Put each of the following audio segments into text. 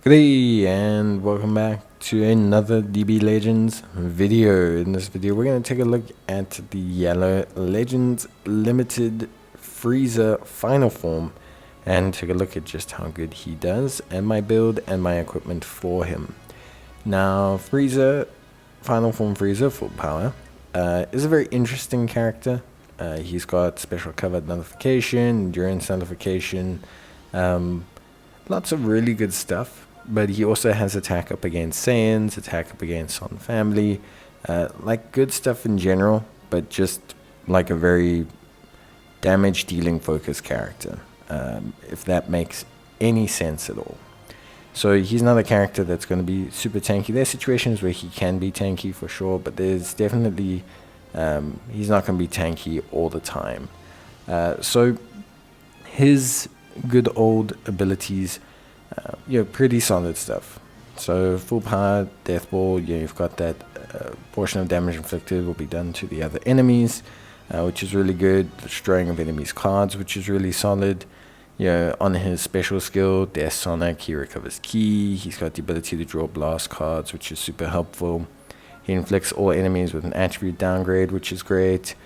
G'day and welcome back to another DB Legends video. In this video we're going to take a look at the Yellow Legends Limited Frieza final form and take a look at just how good he does and my build and my equipment for him. Now Frieza, final form Frieza, full power, is a very interesting character. He's got special covered nullification, endurance nullification, lots of really good stuff. But he also has attack up against Saiyans, attack up against Son family, like good stuff in general, but just like a very damage dealing focused character, if that makes any sense at all. So he's not a character that's going to be super tanky. There's situations where he can be tanky for sure, but there's definitely, he's not going to be tanky all the time. So his good old abilities, pretty solid stuff. So full power, death ball, you've got that portion of damage inflicted will be done to the other enemies, which is really good. Destroying of enemies' cards, which is really solid. On his special skill, Death Sonic, he recovers ki. He's got the ability to draw blast cards, which is super helpful. He inflicts all enemies with an attribute downgrade, which is great.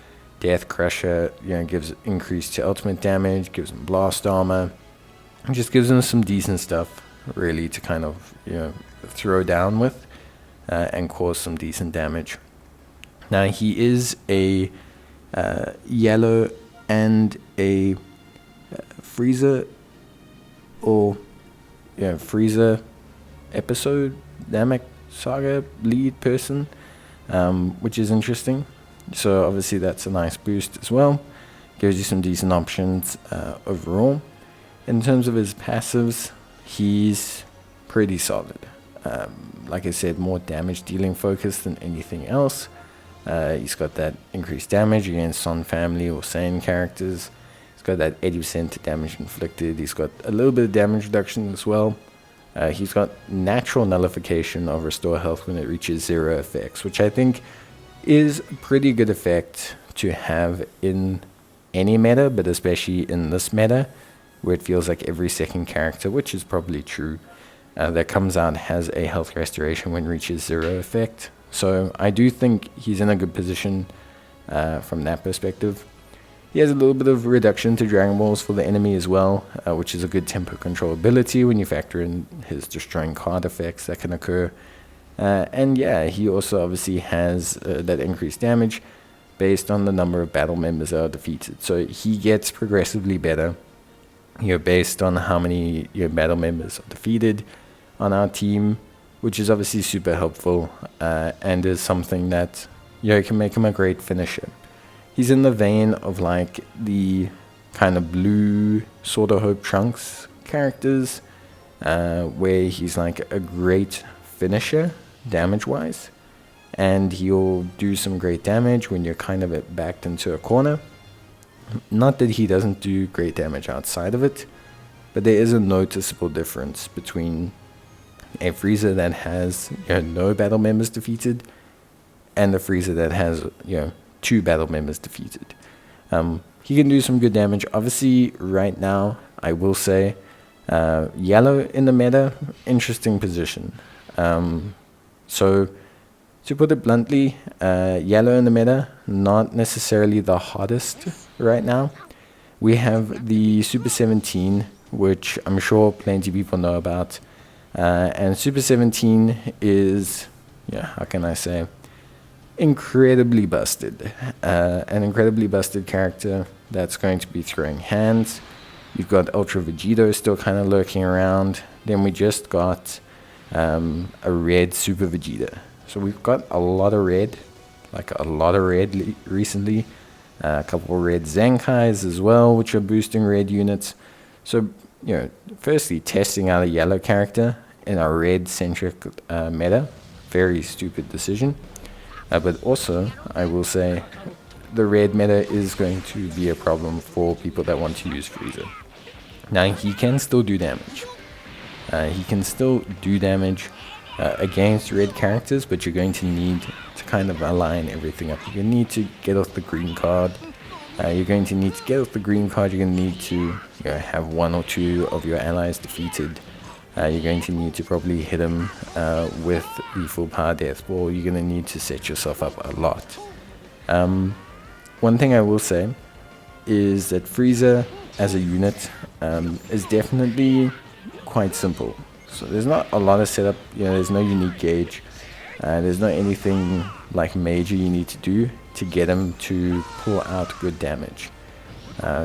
Death Crusher, gives increase to ultimate damage, gives him blast armor. It just gives him some decent stuff, really, to kind of, throw down with and cause some decent damage. Now, he is a yellow and a Frieza, or, Frieza episode, Namek Saga lead person, which is interesting. So, obviously, that's a nice boost as well. Gives you some decent options overall. In terms of his passives, he's pretty solid. Like I said, more damage dealing focused than anything else. He's got that increased damage against Son family or Saiyan characters. He's got that 80% damage inflicted. He's got a little bit of damage reduction as well. He's got natural nullification of restore health when it reaches 0 effects, which I think is a pretty good effect to have in any meta, but especially in this meta, where it feels like every second character, which is probably true, that comes out has a health restoration when it reaches 0 effect. So I do think he's in a good position from that perspective. He has a little bit of reduction to Dragon Balls for the enemy as well, which is a good tempo control ability when you factor in his destroying card effects that can occur. And he also obviously has that increased damage based on the number of battle members that are defeated. So he gets progressively better, based on how many battle members are defeated on our team, which is obviously super helpful and is something that can make him a great finisher. He's in the vein of like the kind of blue Sword of Hope Trunks characters, where he's like a great finisher damage-wise, and he'll do some great damage when you're kind of backed into a corner. Not that he doesn't do great damage outside of it, but there is a noticeable difference between a Frieza that has no battle members defeated and the Frieza that has 2 battle members defeated. He can do some good damage. Obviously, right now, I will say, yellow in the meta, interesting position. So, to put it bluntly, yellow in the meta, not necessarily the hottest right now. We have the Super 17, which I'm sure plenty of people know about. And Super 17 is, how can I say, incredibly busted. An incredibly busted character that's going to be throwing hands. You've got Ultra Vegito still kind of lurking around. Then we just got a red Super Vegeta. So we've got a lot of red, recently. A couple of red Zenkais as well, which are boosting red units. So, firstly, testing out a yellow character in a red-centric meta. Very stupid decision. But also, I will say, the red meta is going to be a problem for people that want to use Frieza. Now, he can still do damage. Against red characters, but you're going to need to kind of align everything up. You're going to need to get off the green card. You're going to need to have 1 or 2 of your allies defeated you're going to need to probably hit him with the full power death ball. You're going to need to set yourself up a lot. One thing I will say is that Frieza as a unit is definitely quite simple. So there's not a lot of setup, there's no unique gauge. There's not anything like major you need to do to get him to pull out good damage.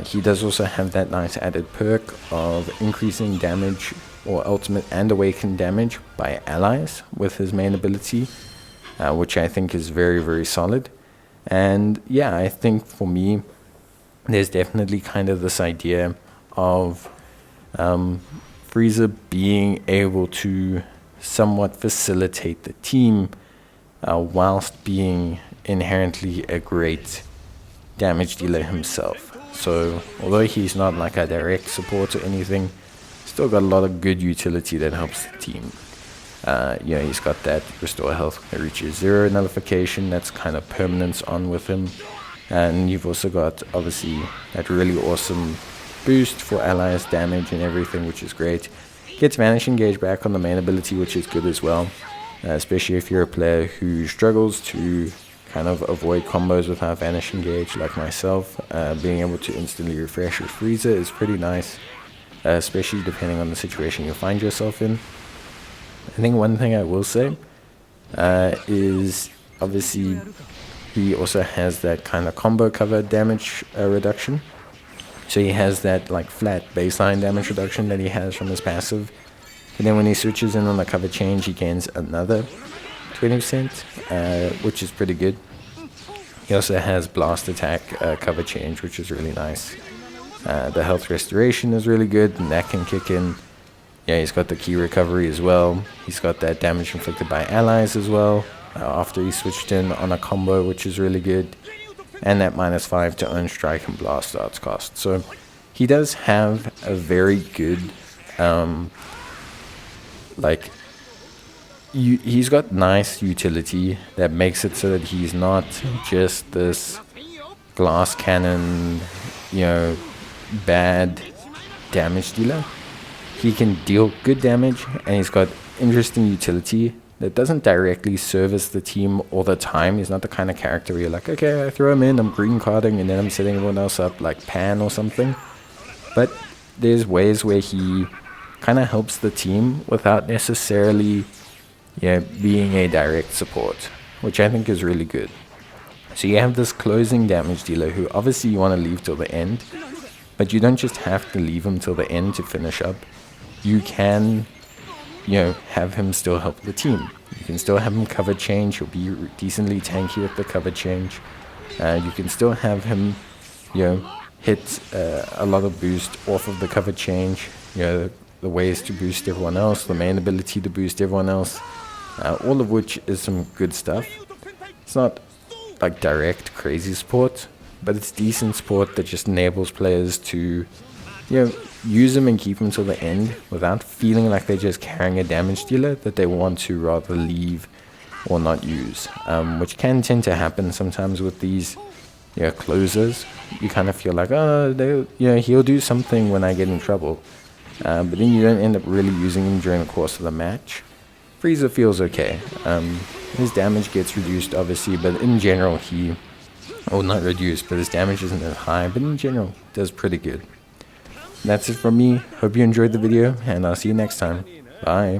He does also have that nice added perk of increasing damage or ultimate and awakened damage by allies with his main ability, which I think is very, very solid. And yeah, I think for me, there's definitely kind of this idea of Frieza being able to somewhat facilitate the team whilst being inherently a great damage dealer himself. So although he's not like a direct support or anything, still got a lot of good utility that helps the team. He's got that restore health when it reaches 0 nullification, that's kind of permanence on with him. And you've also got obviously that really awesome boost for allies damage and everything, which is great. Gets vanishing gauge back on the main ability, which is good as well, especially if you're a player who struggles to kind of avoid combos without vanishing gauge like myself. Being able to instantly refresh with Frieza is pretty nice, especially depending on the situation you find yourself in. I think one thing I will say is obviously he also has that kind of combo cover damage reduction. So he has that like flat baseline damage reduction that he has from his passive. And then when he switches in on the cover change, he gains another 20%, which is pretty good. He also has blast attack cover change, which is really nice. The health restoration is really good, and that can kick in. Yeah, he's got the key recovery as well. He's got that damage inflicted by allies as well, after he switched in on a combo, which is really good. And that -5 to earn strike and blast arts cost. So he does have a very good, he's got nice utility that makes it so that he's not just this glass cannon, bad damage dealer. He can deal good damage, and he's got interesting utility that doesn't directly service the team all the time. He's not the kind of character where you're like, okay, I throw him in, I'm green carding, and then I'm setting everyone else up like Pan or something. But there's ways where he kind of helps the team without necessarily being a direct support, which I think is really good. So you have this closing damage dealer who obviously you want to leave till the end, but you don't just have to leave him till the end to finish up. You can have him still help the team. You can still have him cover change. He'll be decently tanky with the cover change. You can still have him, hit a lot of boost off of the cover change. The ways to boost everyone else, the main ability to boost everyone else, all of which is some good stuff. It's not like direct crazy support, but it's decent support that just enables players to, use them and keep them till the end without feeling like they're just carrying a damage dealer that they want to rather leave or not use, which can tend to happen sometimes with these closers. You kind of feel like, he'll do something when I get in trouble, but then you don't end up really using him during the course of the match. Frieza feels okay. His damage gets reduced obviously, but in general not reduced, but his damage isn't as high, but in general does pretty good. That's it from me. Hope you enjoyed the video, and I'll see you next time. Bye.